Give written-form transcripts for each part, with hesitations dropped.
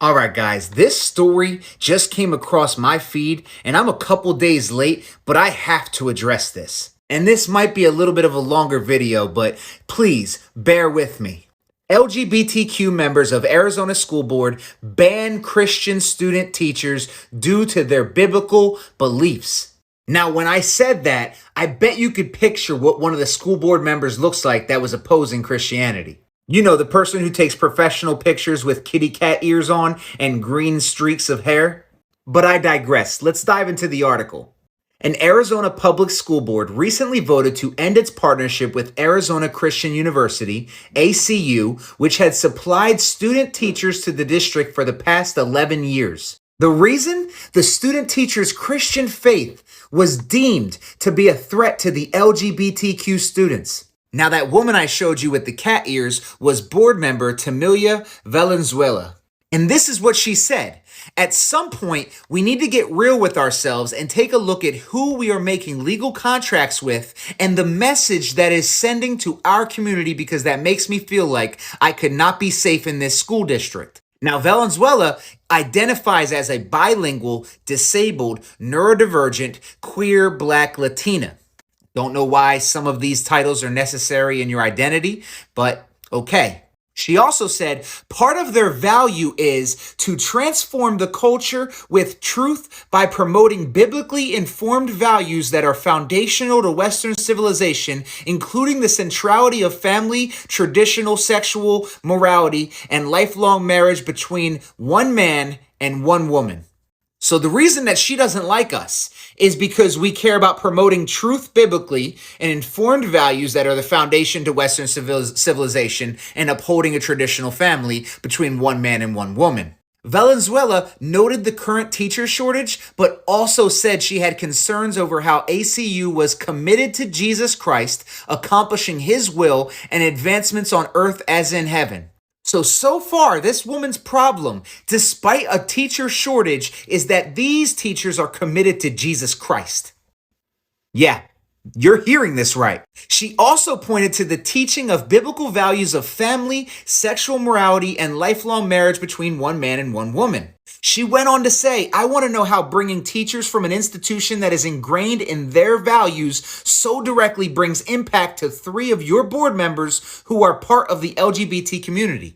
All right, guys, this story just came across my feed, and I'm a couple days late, but I have to address this. And this might be a little bit of a longer video, but please bear with me. LGBTQ members of Arizona School Board ban Christian student teachers due to their biblical beliefs. Now, when I said that, I bet you could picture what one of the school board members looks like that was opposing Christianity. You know, the person who takes professional pictures with kitty cat ears on and green streaks of hair. But I digress. Let's dive into the article. An Arizona public school board recently voted to end its partnership with Arizona Christian University, ACU, which had supplied student teachers to the district for the past 11 years. The reason? The student teacher's Christian faith was deemed to be a threat to the LGBTQ students. Now, that woman I showed you with the cat ears was board member Tamilia Valenzuela. And this is what she said. At some point, we need to get real with ourselves and take a look at who we are making legal contracts with and the message that is sending to our community, because that makes me feel like I could not be safe in this school district. Now, Valenzuela identifies as a bilingual, disabled, neurodivergent, queer, Black Latina. Don't know why some of these titles are necessary in your identity, but okay. She also said part of their value is to transform the culture with truth by promoting biblically informed values that are foundational to Western civilization, including the centrality of family, traditional sexual morality, and lifelong marriage between one man and one woman. So the reason that she doesn't like us is because we care about promoting truth biblically and informed values that are the foundation to Western civilization and upholding a traditional family between one man and one woman. Valenzuela noted the current teacher shortage, but also said she had concerns over how ACU was committed to Jesus Christ, accomplishing his will and advancements on earth as in heaven. So far, this woman's problem, despite a teacher shortage, is that these teachers are committed to Jesus Christ. Yeah, you're hearing this right. She also pointed to the teaching of biblical values of family, sexual morality, and lifelong marriage between one man and one woman. She went on to say, I want to know how bringing teachers from an institution that is ingrained in their values so directly brings impact to 3 of your board members who are part of the LGBT community.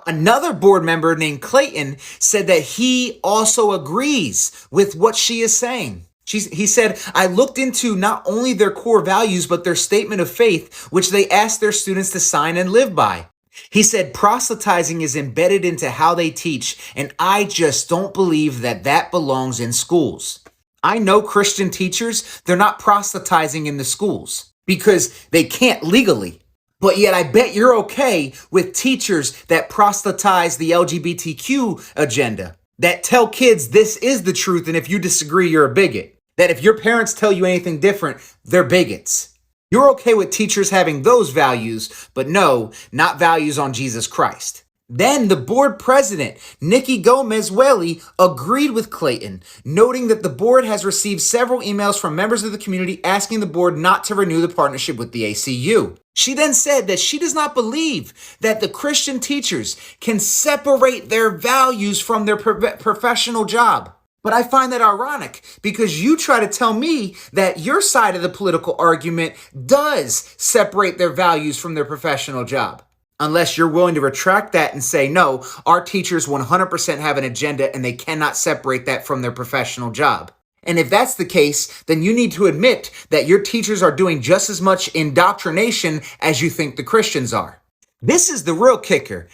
Another board member named Clayton said that he also agrees with what she is saying. He said, I looked into not only their core values, but their statement of faith, which they asked their students to sign and live by. He said proselytizing is embedded into how they teach, and I just don't believe that that belongs in schools. I know Christian teachers, they're not proselytizing in the schools because they can't legally. But yet I bet you're okay with teachers that proselytize the LGBTQ agenda, that tell kids this is the truth, and if you disagree, you're a bigot. That if your parents tell you anything different, they're bigots. You're okay with teachers having those values, but no, not values on Jesus Christ. Then the board president, Nikki Gomez-Welly, agreed with Clayton, noting that the board has received several emails from members of the community asking the board not to renew the partnership with the ACU. She then said that she does not believe that the Christian teachers can separate their values from their professional job. But I find that ironic because you try to tell me that your side of the political argument does separate their values from their professional job. Unless you're willing to retract that and say, no, our teachers 100% have an agenda and they cannot separate that from their professional job. And if that's the case, then you need to admit that your teachers are doing just as much indoctrination as you think the Christians are. This is the real kicker.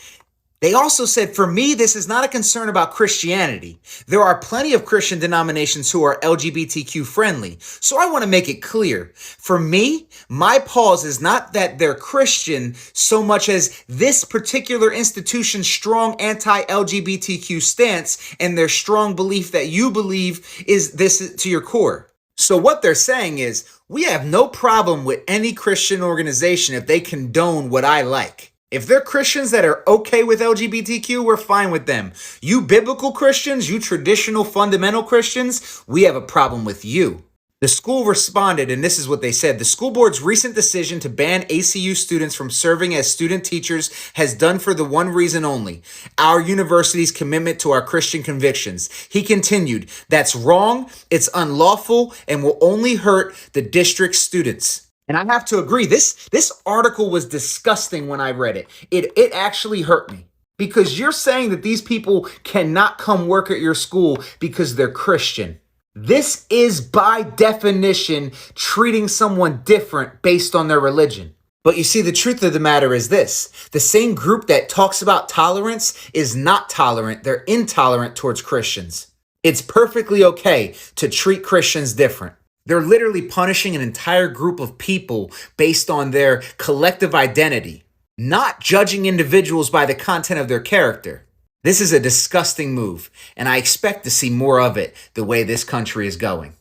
They also said, for me, this is not a concern about Christianity. There are plenty of Christian denominations who are LGBTQ friendly. So I want to make it clear. For me, my pause is not that they're Christian so much as this particular institution's strong anti-LGBTQ stance and their strong belief that you believe is this to your core. So what they're saying is, we have no problem with any Christian organization if they condone what I like. If they're Christians that are okay with LGBTQ, we're fine with them. You biblical Christians, you traditional fundamental Christians, we have a problem with you. The school responded, and this is what they said. The school board's recent decision to ban ACU students from serving as student teachers has done for the one reason only: our university's commitment to our Christian convictions. He continued, that's wrong, it's unlawful, and will only hurt the district students. And I have to agree, this article was disgusting when I read it. It actually hurt me. Because you're saying that these people cannot come work at your school because they're Christian. This is, by definition, treating someone different based on their religion. But you see, the truth of the matter is this: the same group that talks about tolerance is not tolerant. They're intolerant towards Christians. It's perfectly okay to treat Christians different. They're literally punishing an entire group of people based on their collective identity, not judging individuals by the content of their character. This is a disgusting move, and I expect to see more of it the way this country is going.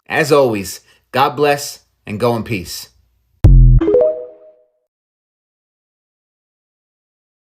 As always, God bless and go in peace.